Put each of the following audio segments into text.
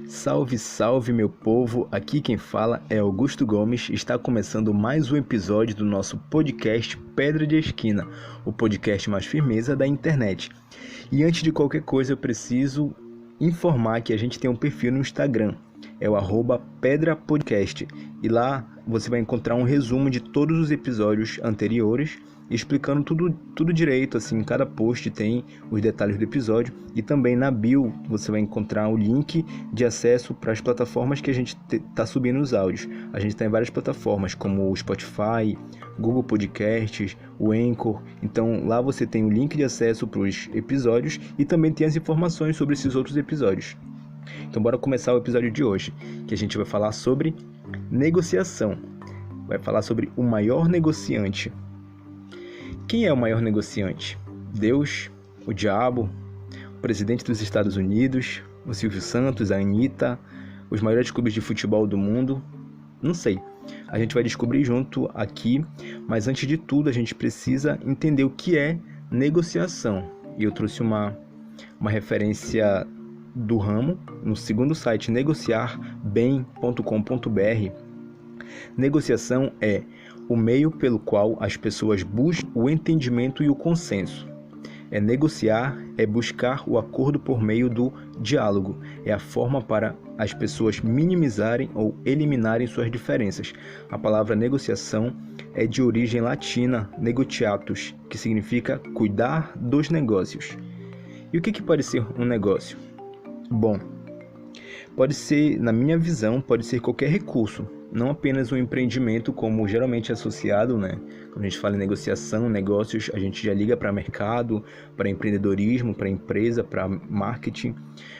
Salve, salve meu povo, aqui quem fala é Augusto Gomes, está começando mais um episódio do nosso podcast Pedra de Esquina, o podcast mais firmeza da internet. E antes de qualquer coisa eu preciso informar que a gente tem um perfil no Instagram, é o @PedraPodcast, e lá você vai encontrar um resumo de todos os episódios anteriores, explicando tudo direito, assim, cada post tem os detalhes do episódio, e também na bio você vai encontrar o link de acesso para as plataformas que a gente está subindo os áudios. A gente está em várias plataformas, como o Spotify, Google Podcasts, o Anchor, então lá você tem o link de acesso para os episódios e também tem as informações sobre esses outros episódios. Então bora começar o episódio de hoje, que a gente vai falar sobre negociação, vai falar sobre o maior negociante. Quem é o maior negociante? Deus? O diabo? O presidente dos Estados Unidos? O Silvio Santos? A Anitta? Os maiores clubes de futebol do mundo? Não sei. A gente vai descobrir junto aqui, mas antes de tudo a gente precisa entender o que é negociação. E eu trouxe uma referência do ramo no segundo site negociarbem.com.br. Negociação é o meio pelo qual as pessoas buscam o entendimento e o consenso. Negociar é buscar o acordo por meio do diálogo. É a forma para as pessoas minimizarem ou eliminarem suas diferenças. A palavra negociação é de origem latina, negociatus, que significa cuidar dos negócios. E o que pode ser um negócio? Bom, pode ser, na minha visão, pode ser qualquer recurso, não apenas um empreendimento como geralmente é associado, né? Quando a gente fala em negociação, negócios, a gente já liga para mercado, para empreendedorismo, para empresa, para marketing,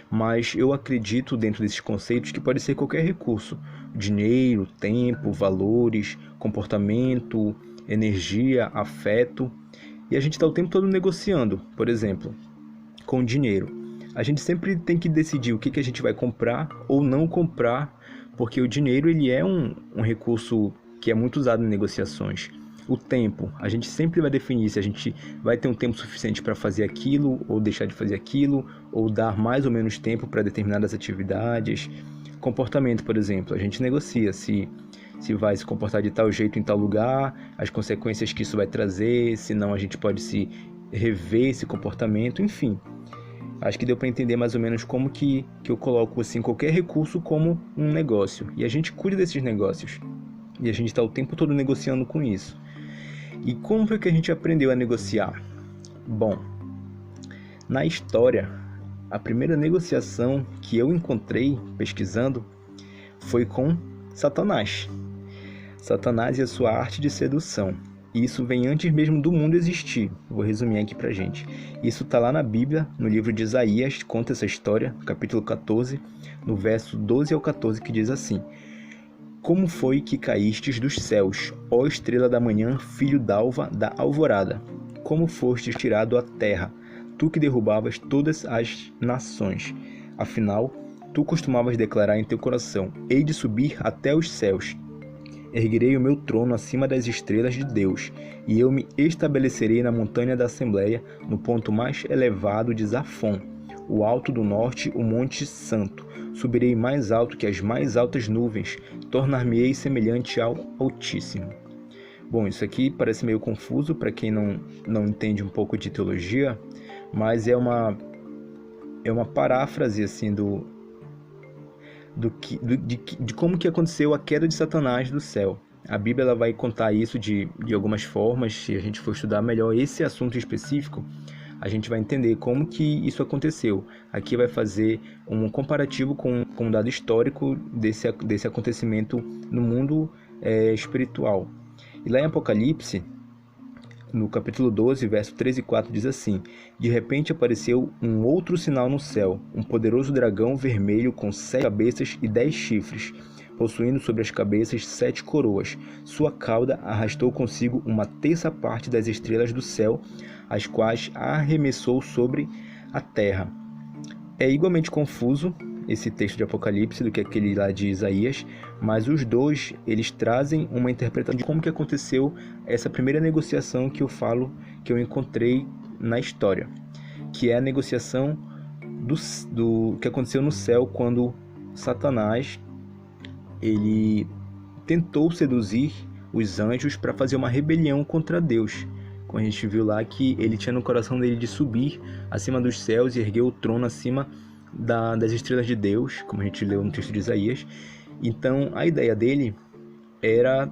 mas eu acredito dentro desses conceitos que pode ser qualquer recurso, dinheiro, tempo, valores, comportamento, energia, afeto, e a gente está o tempo todo negociando, por exemplo, com dinheiro. A gente sempre tem que decidir o que a gente vai comprar ou não comprar, porque o dinheiro ele é um recurso que é muito usado em negociações. O tempo, a gente sempre vai definir se a gente vai ter um tempo suficiente para fazer aquilo, ou deixar de fazer aquilo, ou dar mais ou menos tempo para determinadas atividades. Comportamento, por exemplo, a gente negocia se vai se comportar de tal jeito em tal lugar, as consequências que isso vai trazer, senão a gente pode se rever esse comportamento, enfim. Acho que deu para entender mais ou menos como que eu coloco assim, qualquer recurso como um negócio. E a gente cuida desses negócios. E a gente está o tempo todo negociando com isso. E como foi que a gente aprendeu a negociar? Bom, na história, a primeira negociação que eu encontrei pesquisando foi com Satanás. Satanás e a sua arte de sedução. E isso vem antes mesmo do mundo existir. Vou resumir aqui pra gente. Isso está lá na Bíblia, no livro de Isaías, conta essa história, capítulo 14, no verso 12 ao 14, que diz assim: Como foi que caístes dos céus, ó estrela da manhã, filho d'alva da alvorada? Como fostes tirado à terra, tu que derrubavas todas as nações? Afinal, tu costumavas declarar em teu coração: hei de subir até os céus. Erguerei o meu trono acima das estrelas de Deus, e eu me estabelecerei na montanha da Assembleia, no ponto mais elevado de Zafon, o alto do norte, o Monte Santo. Subirei mais alto que as mais altas nuvens, tornar-me-ei semelhante ao Altíssimo. Bom, isso aqui parece meio confuso para quem não entende um pouco de teologia, mas é uma paráfrase assim de como que aconteceu a queda de Satanás do céu. A Bíblia ela vai contar isso de algumas formas. Se a gente for estudar melhor esse assunto específico, a gente vai entender como que isso aconteceu. Aqui vai fazer um comparativo com um dado histórico desse acontecimento no mundo espiritual. E lá em Apocalipse, no capítulo 12, verso 13 e 4, diz assim: De repente apareceu um outro sinal no céu, um poderoso dragão vermelho com 7 cabeças e 10 chifres, possuindo sobre as cabeças 7 coroas. Sua cauda arrastou consigo 1/3 parte das estrelas do céu, as quais arremessou sobre a terra. É igualmente confuso esse texto de Apocalipse do que aquele lá de Isaías, mas os dois, eles trazem uma interpretação de como que aconteceu essa primeira negociação que eu falo, que eu encontrei na história, que é a negociação do que aconteceu no céu quando Satanás, ele tentou seduzir os anjos para fazer uma rebelião contra Deus. Como a gente viu lá que ele tinha no coração dele de subir acima dos céus e erguer o trono acima das estrelas de Deus, como a gente leu no texto de Isaías. Então a ideia dele era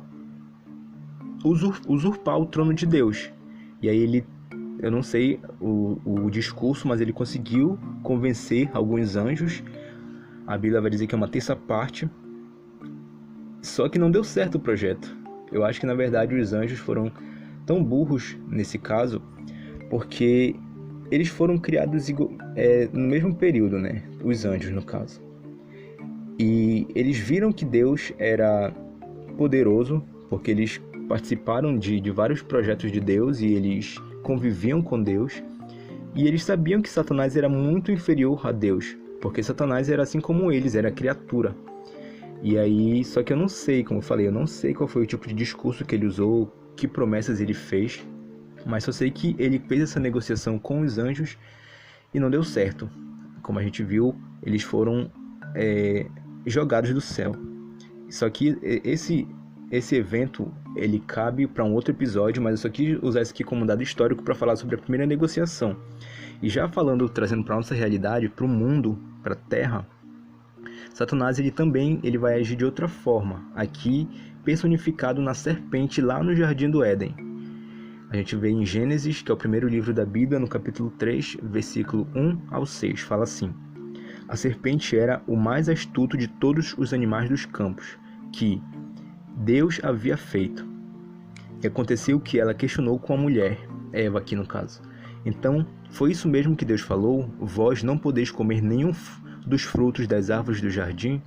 usurpar o trono de Deus. E aí ele, eu não sei o discurso, mas ele conseguiu convencer alguns anjos. A Bíblia vai dizer que é uma terça parte. Só que não deu certo o projeto. Eu acho que na verdade os anjos foram tão burros nesse caso, porque eles foram criados no mesmo período, né? Os anjos, no caso. E eles viram que Deus era poderoso, porque eles participaram de vários projetos de Deus e eles conviviam com Deus. E eles sabiam que Satanás era muito inferior a Deus, porque Satanás era assim como eles, era criatura. E aí, só que eu não sei, como eu falei, eu não sei qual foi o tipo de discurso que ele usou, que promessas ele fez, mas só sei que ele fez essa negociação com os anjos e não deu certo. Como a gente viu, eles foram jogados do céu. Só que esse evento, ele cabe para um outro episódio, mas eu só quis usar isso aqui como dado histórico para falar sobre a primeira negociação. E já falando, trazendo para a nossa realidade, para o mundo, para a Terra, Satanás ele vai agir de outra forma, aqui personificado na serpente lá no Jardim do Éden. A gente vê em Gênesis, que é o primeiro livro da Bíblia, no capítulo 3, versículo 1 ao 6, fala assim: A serpente era o mais astuto de todos os animais dos campos, que Deus havia feito. E aconteceu que ela questionou com a mulher, Eva aqui no caso. Então, foi isso mesmo que Deus falou: vós não podeis comer nenhum dos frutos das árvores do jardim?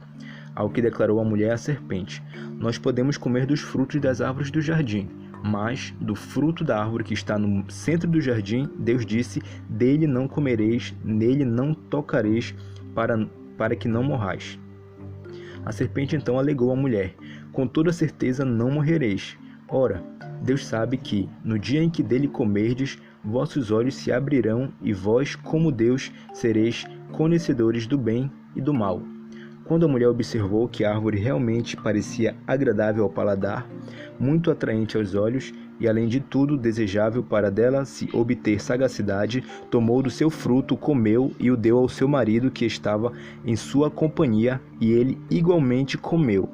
Ao que declarou a mulher à serpente: nós podemos comer dos frutos das árvores do jardim, mas do fruto da árvore que está no centro do jardim, Deus disse: dele não comereis, nele não tocareis, para que não morrais. A serpente então alegou à mulher: com toda certeza não morrereis. Ora, Deus sabe que, no dia em que dele comerdes, vossos olhos se abrirão e vós, como Deus, sereis conhecedores do bem e do mal. Quando a mulher observou que a árvore realmente parecia agradável ao paladar, muito atraente aos olhos e, além de tudo, desejável para dela se obter sagacidade, tomou do seu fruto, comeu e o deu ao seu marido que estava em sua companhia, e ele igualmente comeu.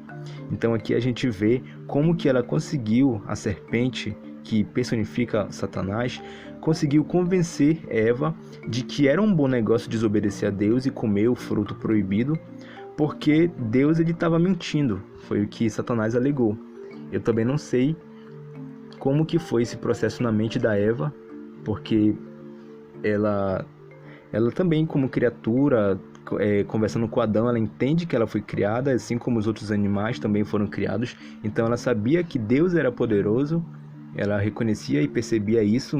Então aqui a gente vê como que ela conseguiu, a serpente, que personifica Satanás, conseguiu convencer Eva de que era um bom negócio desobedecer a Deus e comer o fruto proibido, porque Deus estava mentindo, foi o que Satanás alegou. Eu também não sei como que foi esse processo na mente da Eva, porque ela também, como criatura, conversando com Adão, ela entende que ela foi criada, assim como os outros animais também foram criados. Então ela sabia que Deus era poderoso, ela reconhecia e percebia isso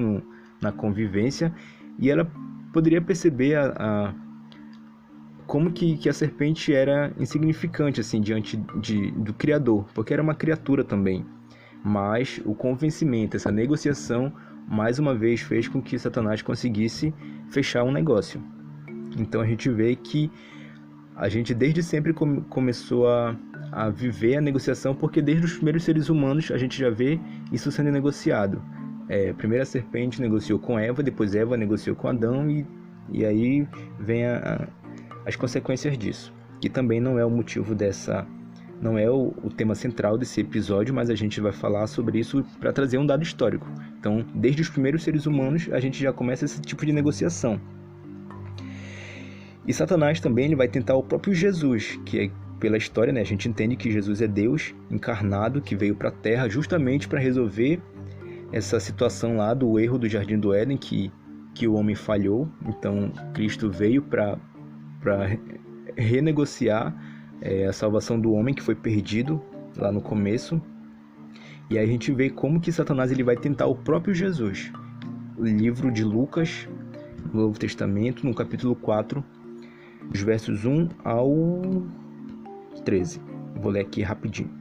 na convivência, e ela poderia perceber como que a serpente era insignificante assim diante do Criador, porque era uma criatura também. Mas o convencimento, essa negociação, mais uma vez fez com que Satanás conseguisse fechar um negócio. Então a gente vê que a gente desde sempre começou a viver a negociação, porque desde os primeiros seres humanos a gente já vê isso sendo negociado. Primeiro a serpente negociou com Eva, depois Eva negociou com Adão, e aí vem as consequências disso, que também não é o motivo não é o tema central desse episódio, mas a gente vai falar sobre isso para trazer um dado histórico. Então, desde os primeiros seres humanos, a gente já começa esse tipo de negociação. E Satanás também ele vai tentar o próprio Jesus, que pela história, né, a gente entende que Jesus é Deus encarnado, que veio para a Terra justamente para resolver essa situação lá do erro do Jardim do Éden, que o homem falhou. Então, Cristo veio para renegociar a salvação do homem que foi perdido lá no começo. E aí a gente vê como que Satanás ele vai tentar o próprio Jesus. O livro de Lucas, no Novo Testamento, no capítulo 4, dos versos 1 ao 13. Vou ler aqui rapidinho.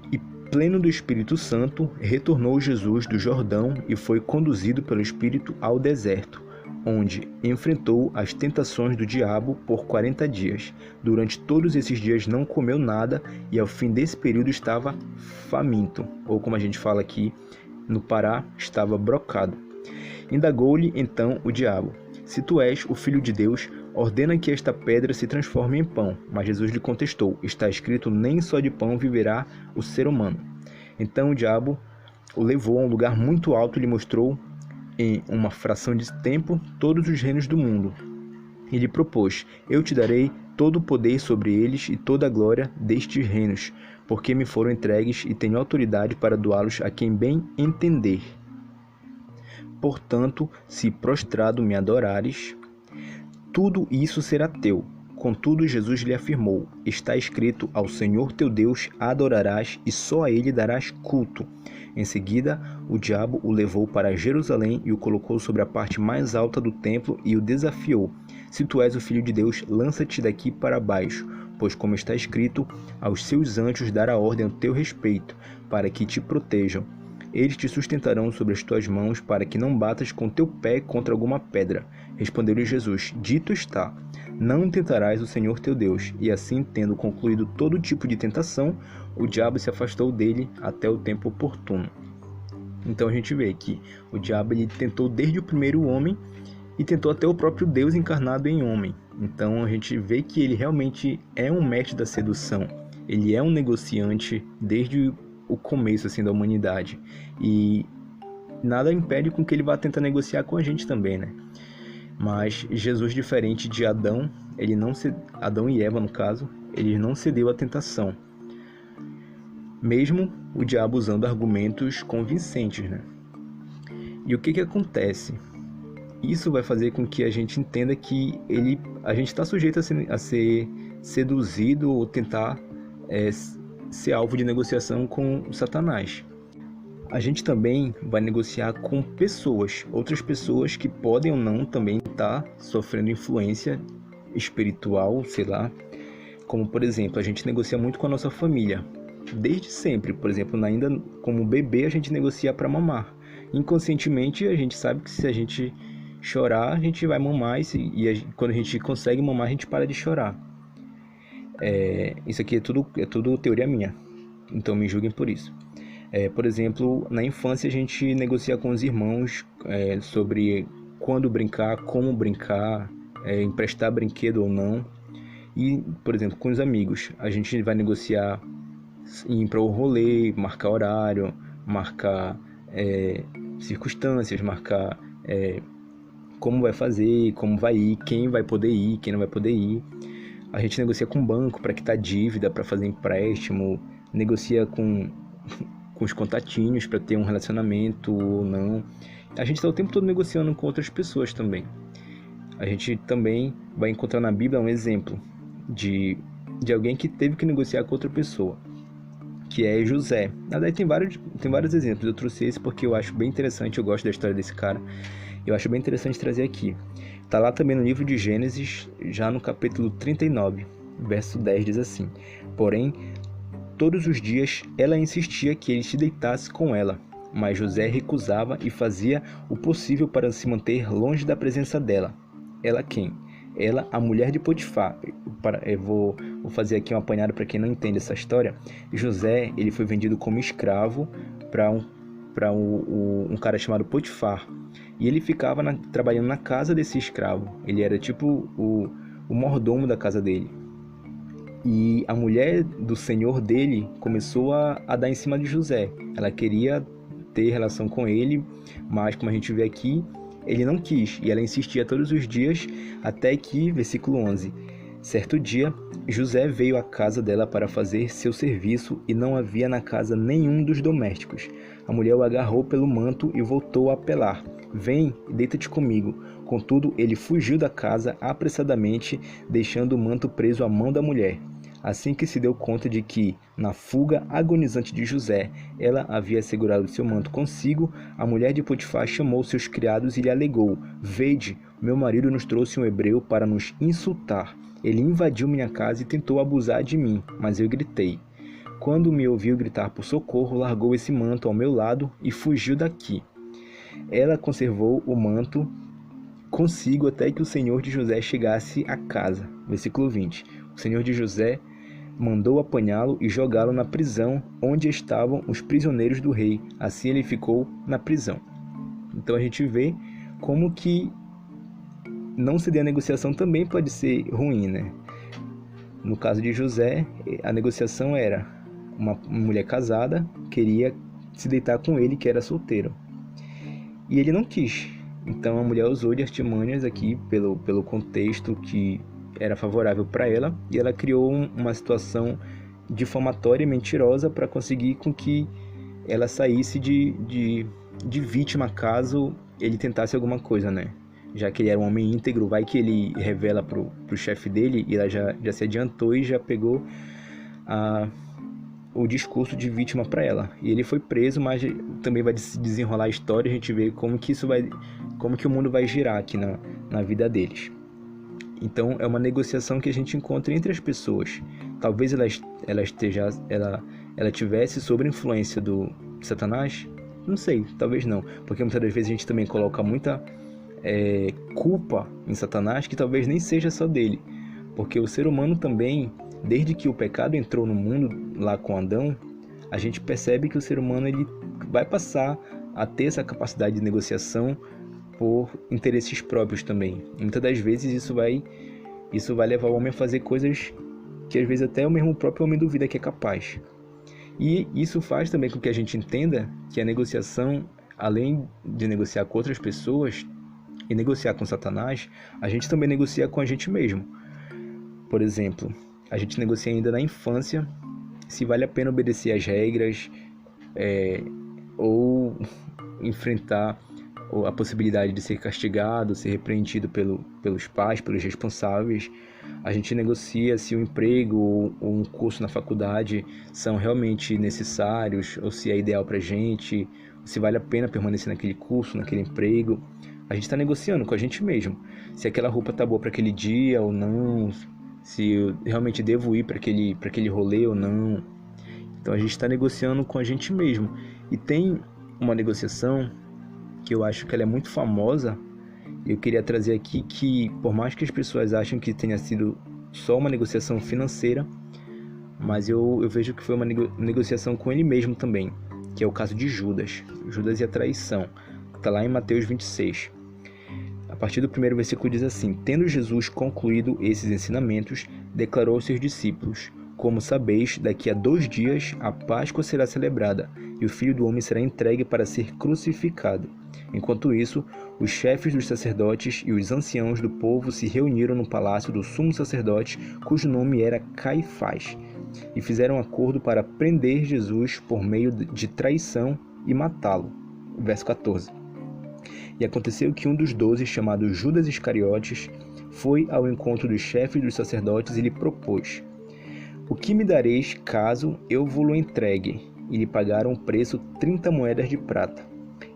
E pleno do Espírito Santo, retornou Jesus do Jordão e foi conduzido pelo Espírito ao deserto, onde enfrentou as tentações do diabo por 40 dias. Durante todos esses dias não comeu nada e ao fim desse período estava faminto, ou como a gente fala aqui no Pará, estava brocado. Indagou-lhe então o diabo: se tu és o Filho de Deus, ordena que esta pedra se transforme em pão. Mas Jesus lhe contestou: está escrito, nem só de pão viverá o ser humano. Então o diabo o levou a um lugar muito alto e lhe mostrou em uma fração de tempo todos os reinos do mundo. E lhe propôs: eu te darei todo o poder sobre eles e toda a glória destes reinos, porque me foram entregues e tenho autoridade para doá-los a quem bem entender. Portanto, se prostrado me adorares, tudo isso será teu. Contudo, Jesus lhe afirmou: está escrito, ao Senhor teu Deus adorarás e só a ele darás culto. Em seguida, o diabo o levou para Jerusalém e o colocou sobre a parte mais alta do templo e o desafiou: se tu és o Filho de Deus, lança-te daqui para baixo, pois como está escrito, aos seus anjos dará ordem ao teu respeito, para que te protejam. Eles te sustentarão sobre as tuas mãos, para que não batas com teu pé contra alguma pedra. Respondeu-lhe Jesus: dito está, não tentarás o Senhor teu Deus. E assim, tendo concluído todo tipo de tentação, o diabo se afastou dele até o tempo oportuno. Então a gente vê que o diabo ele tentou desde o primeiro homem e tentou até o próprio Deus encarnado em homem. Então a gente vê que ele realmente é um mestre da sedução. Ele é um negociante desde o começo assim da humanidade, e nada impede com que ele vá tentar negociar com a gente também, né? Mas Jesus, diferente de Adão, Adão e Eva no caso, ele não cedeu à tentação, mesmo o diabo usando argumentos convincentes, né? E o que acontece? Isso vai fazer com que a gente entenda que a gente está sujeito a ser seduzido ou tentar ser alvo de negociação com Satanás. A gente também vai negociar com pessoas, outras pessoas que podem ou não também estar sofrendo influência espiritual, sei lá. Como, por exemplo, a gente negocia muito com a nossa família, desde sempre. Por exemplo, ainda como bebê, a gente negocia para mamar. Inconscientemente, a gente sabe que se a gente chorar, a gente vai mamar, quando a gente consegue mamar, a gente para de chorar. Isso aqui é tudo teoria minha, então me julguem por isso. Por exemplo, na infância a gente negocia com os irmãos sobre quando brincar, como brincar, emprestar brinquedo ou não. E, por exemplo, com os amigos, a gente vai negociar ir para o rolê, marcar horário, marcar circunstâncias, marcar como vai fazer, como vai ir, quem vai poder ir, quem não vai poder ir. A gente negocia com o banco para quitar dívida, para fazer empréstimo, negocia com os contatinhos para ter um relacionamento ou não. A gente está o tempo todo negociando com outras pessoas também. A gente também vai encontrar na Bíblia um exemplo de alguém que teve que negociar com outra pessoa, que é José. Na verdade tem vários exemplos, eu trouxe esse porque eu acho bem interessante, eu gosto da história desse cara. Eu acho bem interessante trazer aqui. Está lá também no livro de Gênesis, já no capítulo 39, verso 10, diz assim: porém, todos os dias ela insistia que ele se deitasse com ela, mas José recusava e fazia o possível para se manter longe da presença dela. Ela quem? Ela, a mulher de Potifar. Eu vou fazer aqui um apanhado para quem não entende essa história. José, ele foi vendido como escravo para um cara chamado Potifar. E ele ficava trabalhando na casa desse escravo. Ele era tipo o mordomo da casa dele. E a mulher do senhor dele começou a dar em cima de José. Ela queria ter relação com ele, mas como a gente vê aqui, ele não quis. E ela insistia todos os dias, até que, versículo 11, certo dia, José veio à casa dela para fazer seu serviço e não havia na casa nenhum dos domésticos. A mulher o agarrou pelo manto e voltou a apelar: vem, deita-te comigo. Contudo, ele fugiu da casa apressadamente, deixando o manto preso à mão da mulher. Assim que se deu conta de que, na fuga agonizante de José, ela havia segurado seu manto consigo, a mulher de Potifar chamou seus criados e lhe alegou: vede, meu marido nos trouxe um hebreu para nos insultar. Ele invadiu minha casa e tentou abusar de mim, mas eu gritei. Quando me ouviu gritar por socorro, largou esse manto ao meu lado e fugiu daqui. Ela conservou o manto consigo até que o senhor de José chegasse à casa. Versículo 20. O senhor de José mandou apanhá-lo e jogá-lo na prisão onde estavam os prisioneiros do rei. Assim ele ficou na prisão. Então a gente vê como que não ceder a negociação também pode ser ruim, né? No caso de José, a negociação era uma mulher casada queria se deitar com ele, que era solteiro. E ele não quis. Então a mulher usou de artimanhas aqui pelo contexto que era favorável para ela, e ela criou uma situação difamatória e mentirosa para conseguir com que ela saísse de vítima caso ele tentasse alguma coisa, né? Já que ele era um homem íntegro, vai que ele revela pro chefe dele, e ela já se adiantou e já pegou o discurso de vítima para ela. E ele foi preso, mas também vai desenrolar a história, a gente vê como que o mundo vai girar aqui na vida deles. Então é uma negociação que a gente encontra entre as pessoas. Talvez ela tivesse sob influência do Satanás, não sei, talvez não, porque muitas das vezes a gente também coloca muita culpa em Satanás, que talvez nem seja só dele, porque o ser humano também, desde que o pecado entrou no mundo lá com Adão, a gente percebe que o ser humano ele vai passar a ter essa capacidade de negociação por interesses próprios também. E muitas das vezes isso vai levar o homem a fazer coisas que às vezes até o mesmo próprio homem duvida que é capaz. E isso faz também com que a gente entenda que a negociação, além de negociar com outras pessoas e negociar com Satanás, a gente também negocia com a gente mesmo. Por exemplo, a gente negocia ainda na infância se vale a pena obedecer às regras ou enfrentar a possibilidade de ser castigado, ser repreendido pelos pais, pelos responsáveis. A gente negocia se o emprego ou um curso na faculdade são realmente necessários, ou se é ideal para a gente, se vale a pena permanecer naquele curso, naquele emprego. A gente está negociando com a gente mesmo, se aquela roupa está boa para aquele dia ou não, se eu realmente devo ir para aquele rolê ou não. Então a gente está negociando com a gente mesmo. E tem uma negociação que eu acho que ela é muito famosa, e eu queria trazer aqui que, por mais que as pessoas achem que tenha sido só uma negociação financeira, mas eu vejo que foi uma negociação com ele mesmo também, que é o caso de Judas e a traição. Está lá em Mateus 26. A partir do primeiro versículo diz assim: Tendo Jesus concluído esses ensinamentos, declarou aos seus discípulos: Como sabeis, daqui a 2 dias a Páscoa será celebrada, e o Filho do Homem será entregue para ser crucificado. Enquanto isso, os chefes dos sacerdotes e os anciãos do povo se reuniram no palácio do sumo sacerdote, cujo nome era Caifás, e fizeram acordo para prender Jesus por meio de traição e matá-lo. Verso 14. E aconteceu que um dos 12, chamado Judas Iscariotes, foi ao encontro dos chefes dos sacerdotes e lhe propôs: O que me dareis caso eu vos-lo entregue? E lhe pagaram o preço 30 moedas de prata.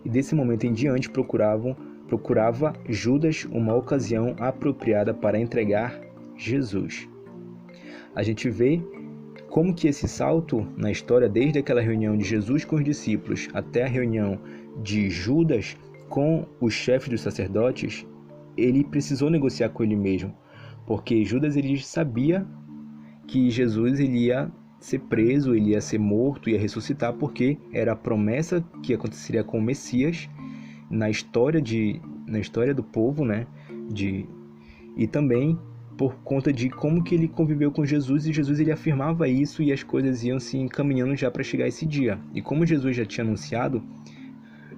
E desse momento em diante procurava Judas uma ocasião apropriada para entregar Jesus. A gente vê como que esse salto na história, desde aquela reunião de Jesus com os discípulos até a reunião de Judas com os chefes dos sacerdotes, ele precisou negociar com ele mesmo, porque Judas ele sabia que Jesus ele ia ser preso, ele ia ser morto, ia ressuscitar, porque era a promessa que aconteceria com o Messias na história do povo, né? E também por conta de como que ele conviveu com Jesus, e Jesus ele afirmava isso, e as coisas iam se encaminhando já para chegar esse dia. E como Jesus já tinha anunciado,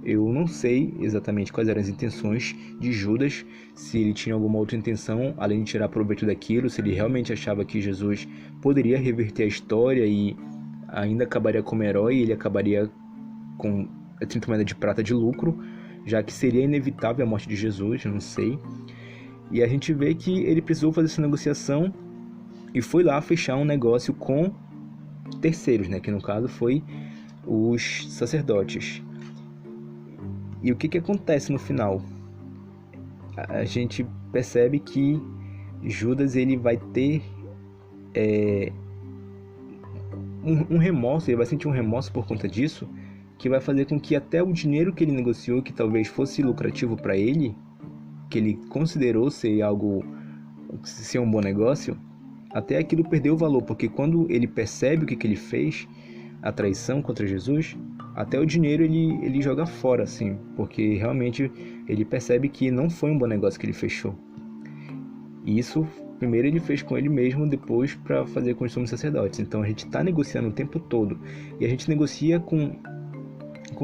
eu não sei exatamente quais eram as intenções de Judas, se ele tinha alguma outra intenção, além de tirar proveito daquilo, se ele realmente achava que Jesus poderia reverter a história e ainda acabaria como herói, e ele acabaria com a 30 moedas de prata de lucro, já que seria inevitável a morte de Jesus, não sei. E a gente vê que ele precisou fazer essa negociação e foi lá fechar um negócio com terceiros, né, que no caso foi os sacerdotes. E o que acontece no final? A gente percebe que Judas ele vai ter um remorso, ele vai sentir um remorso por conta disso, que vai fazer com que até o dinheiro que ele negociou, que talvez fosse lucrativo para ele, que ele considerou ser um bom negócio, até aquilo perdeu o valor, porque quando ele percebe o que ele fez, a traição contra Jesus, até o dinheiro ele joga fora, assim, porque realmente ele percebe que não foi um bom negócio que ele fechou. E isso, primeiro ele fez com ele mesmo, depois para fazer com os sumos sacerdotes. Então a gente está negociando o tempo todo, e a gente negocia com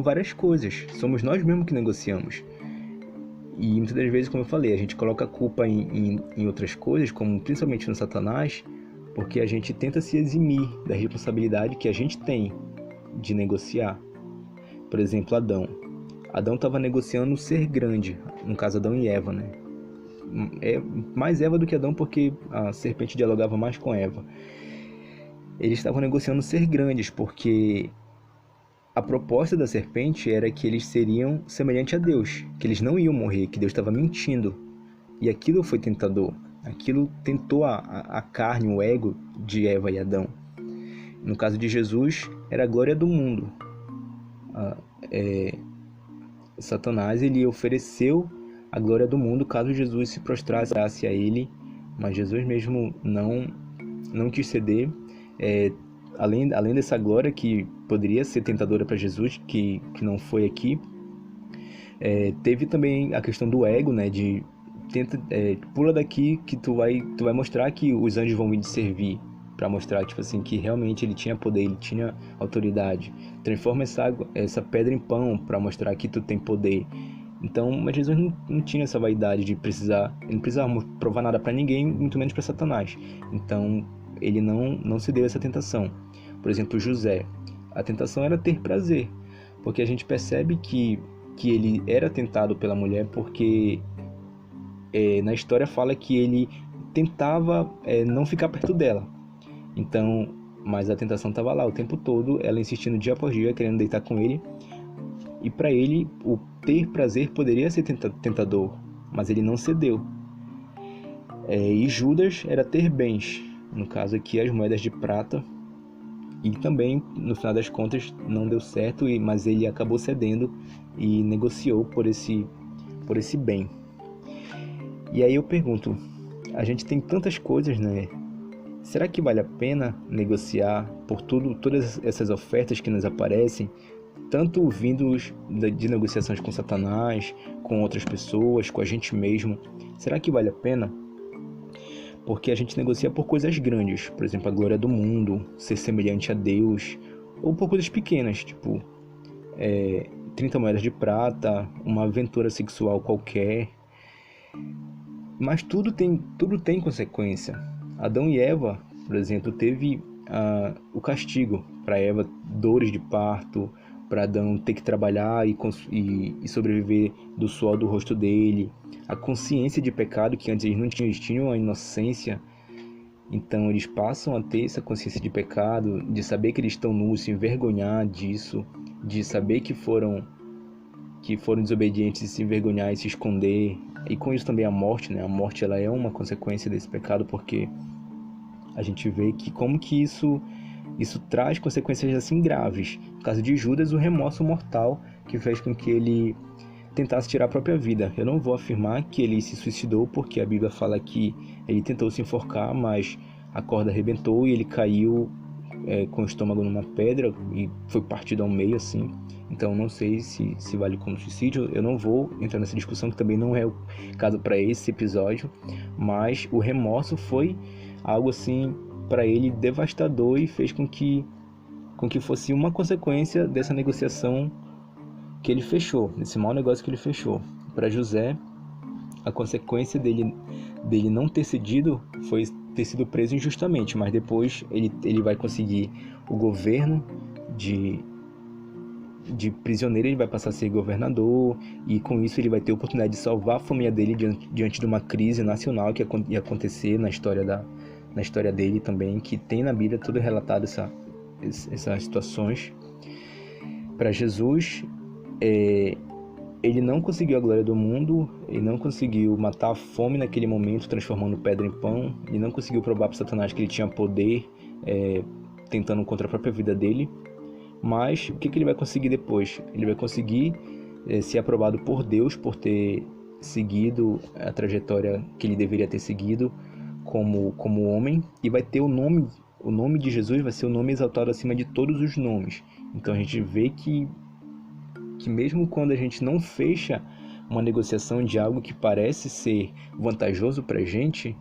várias coisas, somos nós mesmos que negociamos. E muitas das vezes, como eu falei, a gente coloca a culpa em outras coisas, como principalmente no Satanás, porque a gente tenta se eximir da responsabilidade que a gente tem de negociar. Por exemplo, Adão. Adão estava negociando ser grande, no caso Adão e Eva, né? É mais Eva do que Adão, porque a serpente dialogava mais com Eva. Eles estavam negociando ser grandes, porque a proposta da serpente era que eles seriam semelhantes a Deus, que eles não iam morrer, que Deus estava mentindo. E aquilo foi tentador. Aquilo tentou a carne, o ego de Eva e Adão. No caso de Jesus, era a glória do mundo. Satanás, ele ofereceu a glória do mundo caso Jesus se prostrasse a ele, mas Jesus mesmo não quis ceder. Além dessa glória que poderia ser tentadora para Jesus, que não foi aqui, teve também a questão do ego, né, de pula daqui que tu vai mostrar que os anjos vão vir te servir, para mostrar tipo assim que realmente ele tinha poder, ele tinha autoridade. Transforma essa pedra em pão para mostrar que tu tem poder. Então, mas Jesus não tinha essa vaidade de precisar, ele não precisava provar nada para ninguém, muito menos para Satanás. Então ele não se deu essa tentação. Por exemplo, José, a tentação era ter prazer, porque a gente percebe que ele era tentado pela mulher, porque na história fala que ele tentava não ficar perto dela. Então, mas a tentação estava lá o tempo todo, ela insistindo dia após dia, querendo deitar com ele. E para ele, o ter prazer poderia ser tentador, mas ele não cedeu. E Judas era ter bens, no caso aqui as moedas de prata. E também, no final das contas, não deu certo, mas ele acabou cedendo e negociou por esse bem. E aí eu pergunto, a gente tem tantas coisas, né? Será que vale a pena negociar por todas essas ofertas que nos aparecem, tanto vindos de negociações com Satanás, com outras pessoas, com a gente mesmo? Será que vale a pena? Porque a gente negocia por coisas grandes, por exemplo, a glória do mundo, ser semelhante a Deus, ou por coisas pequenas, tipo 30 moedas de prata, uma aventura sexual qualquer. Mas tudo tem consequência. Adão e Eva, por exemplo, teve o castigo. Para Eva, dores de parto, para Adão ter que trabalhar e sobreviver do suor do rosto dele. A consciência de pecado, que antes eles não tinham, eles tinham a inocência. Então eles passam a ter essa consciência de pecado, de saber que eles estão nus, se envergonhar disso, de saber que foram desobedientes e se envergonhar e se esconder. E com isso também a morte, né? A morte, ela é uma consequência desse pecado, porque a gente vê que como que isso traz consequências assim graves. No caso de Judas, o remorso mortal que fez com que ele tentasse tirar a própria vida. Eu não vou afirmar que ele se suicidou, porque a Bíblia fala que ele tentou se enforcar, mas a corda arrebentou e ele caiu com o estômago numa pedra e foi partido ao meio, assim. Então não sei se vale como suicídio. Eu não vou entrar nessa discussão, que também não é o caso para esse episódio, mas o remorso foi algo assim para ele devastador e fez com que fosse uma consequência dessa negociação que ele fechou, desse mau negócio que ele fechou. Para José, a consequência dele não ter cedido foi ter sido preso injustamente, mas depois ele vai conseguir o governo de prisioneiro, ele vai passar a ser governador, e com isso ele vai ter a oportunidade de salvar a família dele diante de uma crise nacional que ia acontecer na história dele também, que tem na Bíblia tudo relatado essas situações. Para Jesus, ele não conseguiu a glória do mundo, ele não conseguiu matar a fome naquele momento, transformando pedra em pão, ele não conseguiu provar para Satanás que ele tinha poder, tentando contra a própria vida dele. Mas o que ele vai conseguir depois? Ele vai conseguir ser aprovado por Deus por ter seguido a trajetória que ele deveria ter seguido como homem, e vai ter o nome de Jesus vai ser o nome exaltado acima de todos os nomes. Então a gente vê que mesmo quando a gente não fecha uma negociação de algo que parece ser vantajoso para a gente,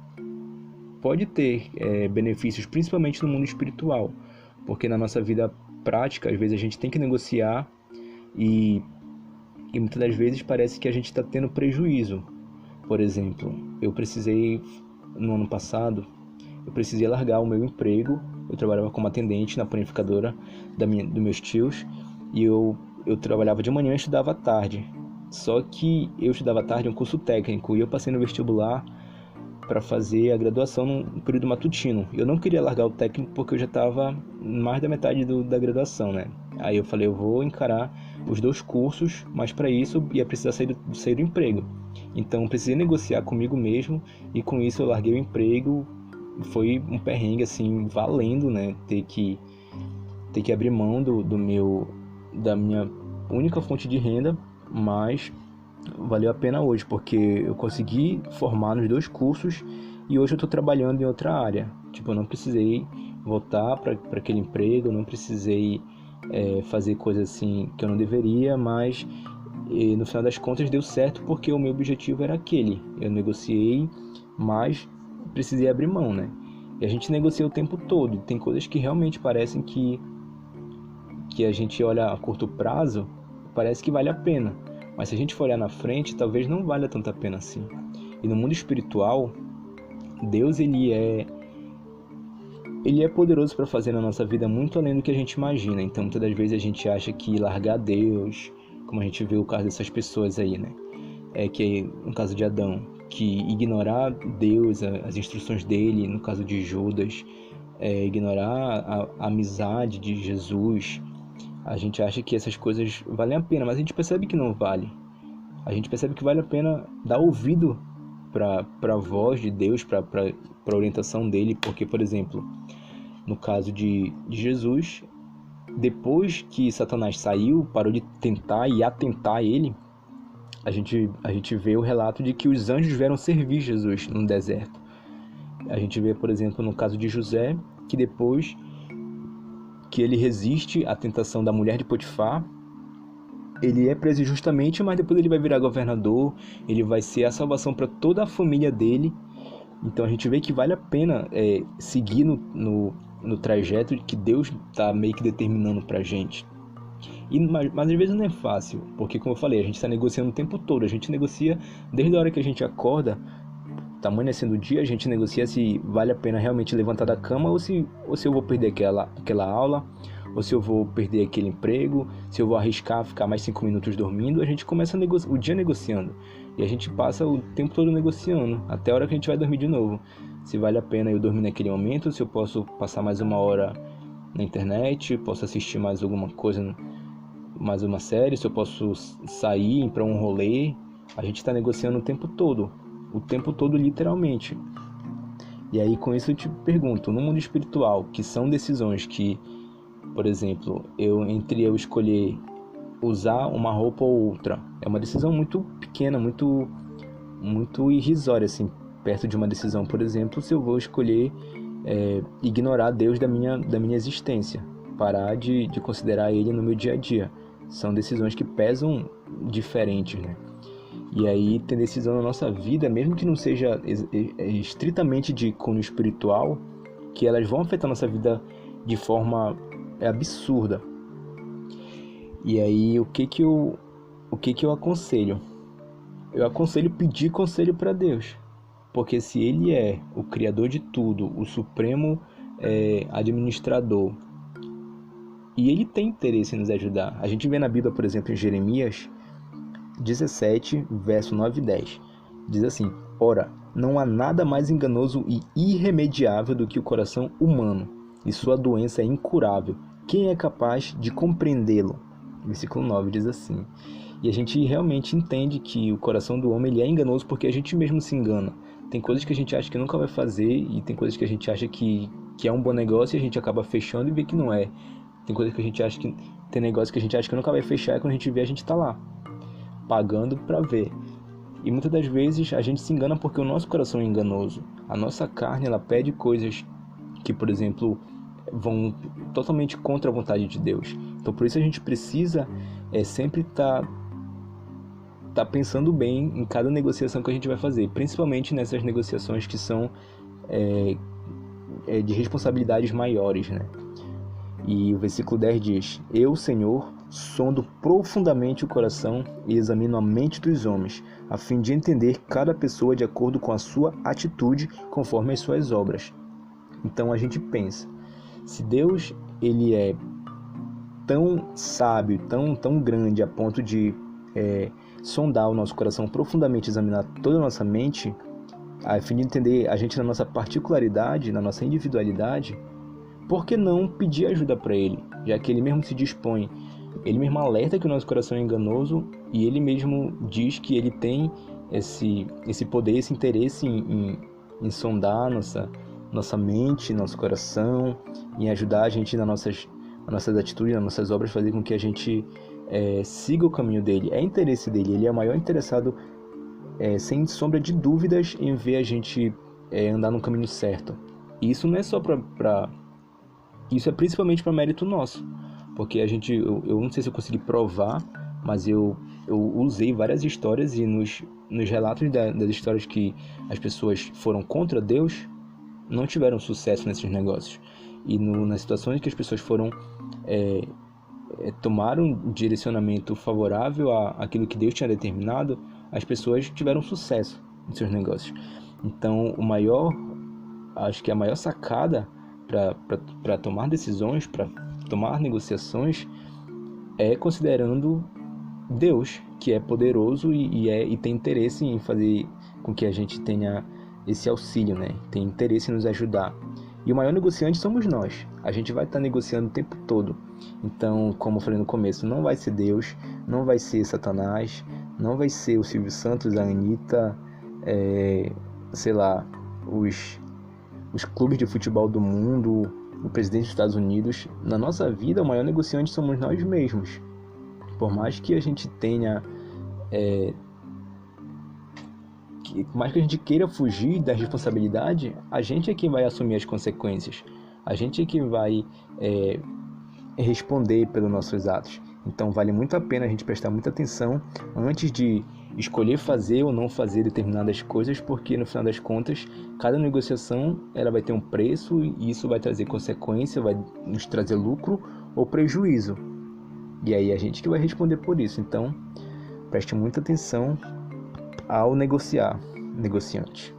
pode ter benefícios, principalmente no mundo espiritual, porque na nossa vida prática, às vezes a gente tem que negociar e muitas das vezes parece que a gente está tendo prejuízo. Por exemplo, no ano passado, eu precisei largar o meu emprego. Eu trabalhava como atendente na panificadora dos meus tios, e eu trabalhava de manhã e estudava à tarde. Só que eu estudava à tarde um curso técnico, e eu passei no vestibular para fazer a graduação no período matutino. Eu não queria largar o técnico porque eu já estava mais da metade da graduação, né? Aí eu falei, eu vou encarar os 2 cursos, mas para isso ia precisar sair do emprego. Então eu precisei negociar comigo mesmo, e com isso eu larguei o emprego. Foi um perrengue assim, valendo, né? Ter que abrir mão da minha única fonte de renda, mas valeu a pena hoje, porque eu consegui formar nos 2 cursos e hoje eu estou trabalhando em outra área. Tipo, eu não precisei voltar para aquele emprego, eu não precisei fazer coisas assim que eu não deveria, mas no final das contas deu certo, porque o meu objetivo era aquele. Eu negociei, mas precisei abrir mão, né? E a gente negocia o tempo todo. Tem coisas que realmente parecem que a gente olha a curto prazo, parece que vale a pena. Mas se a gente for olhar na frente, talvez não valha tanta pena assim. E no mundo espiritual, Deus ele é poderoso para fazer na nossa vida muito além do que a gente imagina. Então muitas das vezes a gente acha que largar Deus, como a gente vê o caso dessas pessoas aí, né? Que no caso de Adão, que ignorar Deus, as instruções dele, no caso de Judas, ignorar a amizade de Jesus. A gente acha que essas coisas valem a pena, mas a gente percebe que não vale. A gente percebe que vale a pena dar ouvido para a voz de Deus, para a orientação dele, porque, por exemplo, no caso de Jesus, depois que Satanás saiu, parou de tentar e atentar a ele, a gente vê o relato de que os anjos vieram servir Jesus no deserto. A gente vê, por exemplo, no caso de José, que depois que ele resiste à tentação da mulher de Potifar, ele é preso injustamente, mas depois ele vai virar governador, ele vai ser a salvação para toda a família dele. Então a gente vê que vale a pena seguir no trajeto que Deus está meio que determinando para a gente. Mas às vezes não é fácil, porque como eu falei, a gente está negociando o tempo todo. A gente negocia desde a hora que a gente acorda, tá amanhecendo o dia, a gente negocia se vale a pena realmente levantar da cama, ou se eu vou perder aquela aula, ou se eu vou perder aquele emprego, se eu vou arriscar ficar mais 5 minutos dormindo. A gente começa o dia negociando, e a gente passa o tempo todo negociando, até a hora que a gente vai dormir de novo. Se vale a pena eu dormir naquele momento, se eu posso passar mais 1 hora na internet, posso assistir mais alguma coisa, mais uma série, se eu posso sair para um rolê. A gente está negociando o tempo todo literalmente. E aí com isso eu te pergunto, no mundo espiritual, que são decisões que, por exemplo, entre eu escolher usar uma roupa ou outra, é uma decisão muito pequena, muito irrisória, assim, perto de uma decisão, por exemplo, se eu vou escolher ignorar Deus da minha existência, parar de considerar Ele no meu dia a dia. São decisões que pesam diferentes, né? E aí tem decisão na nossa vida, mesmo que não seja estritamente de cunho espiritual, que elas vão afetar a nossa vida de forma absurda. E aí o que eu aconselho? Eu aconselho pedir conselho para Deus, porque se Ele é o Criador de tudo, o Supremo Administrador, e Ele tem interesse em nos ajudar. A gente vê na Bíblia, por exemplo, em Jeremias 17, verso 9 e 10. Diz assim: ora, não há nada mais enganoso e irremediável do que o coração humano, e sua doença é incurável. Quem é capaz de compreendê-lo? Versículo 9 diz assim. E a gente realmente entende que o coração do homem ele é enganoso, porque a gente mesmo se engana. Tem coisas que a gente acha que nunca vai fazer, e tem coisas que a gente acha que é um bom negócio e a gente acaba fechando e vê que não é. Tem coisas que a gente acha que... Tem negócio que a gente acha que nunca vai fechar, e quando a gente vê, a gente tá lá pagando para ver. E muitas das vezes a gente se engana porque o nosso coração é enganoso. A nossa carne, ela pede coisas que, por exemplo, vão totalmente contra a vontade de Deus. Então, por isso a gente precisa sempre estar pensando bem em cada negociação que a gente vai fazer, principalmente nessas negociações que são de responsabilidades maiores, né? E o versículo 10 diz: Eu, Senhor, sondo profundamente o coração e examino a mente dos homens, a fim de entender cada pessoa de acordo com a sua atitude, conforme as suas obras. Então a gente pensa, se Deus ele é tão sábio, tão grande a ponto de sondar o nosso coração profundamente, examinar toda a nossa mente, a fim de entender a gente na nossa particularidade, na nossa individualidade, por que não pedir ajuda para Ele? Já que Ele mesmo se dispõe, Ele mesmo alerta que o nosso coração é enganoso e Ele mesmo diz que Ele tem esse poder, esse interesse em sondar nossa mente, nosso coração, em ajudar a gente nas nossas atitudes, nas nossas obras, fazer com que a gente siga o caminho dele. É interesse dele, Ele é o maior interessado, sem sombra de dúvidas, em ver a gente andar no caminho certo. E isso não é só isso é principalmente para mérito nosso, porque eu não sei se eu consegui provar, mas eu usei várias histórias e nos relatos das histórias que as pessoas foram contra Deus, não tiveram sucesso nesses negócios. E nas situações que as pessoas tomaram um direcionamento favorável àquilo que Deus tinha determinado, as pessoas tiveram sucesso em seus negócios. Então, acho que a maior sacada para tomar decisões, para tomar negociações, é considerando Deus, que é poderoso e tem interesse em fazer com que a gente tenha esse auxílio, né? Tem interesse em nos ajudar. E o maior negociante somos nós. A gente vai estar negociando o tempo todo. Então, como eu falei no começo, não vai ser Deus, não vai ser Satanás, não vai ser o Silvio Santos, a Anitta, sei lá, os clubes de futebol do mundo, o presidente dos Estados Unidos. Na nossa vida, o maior negociante somos nós mesmos. Por mais que a gente tenha... por mais que a gente queira fugir da responsabilidade, a gente é quem vai assumir as consequências. A gente é quem vai responder pelos nossos atos. Então vale muito a pena a gente prestar muita atenção antes de escolher fazer ou não fazer determinadas coisas, porque no final das contas, cada negociação ela vai ter um preço e isso vai trazer consequência, vai nos trazer lucro ou prejuízo. E aí a gente que vai responder por isso. Então preste muita atenção ao negociante.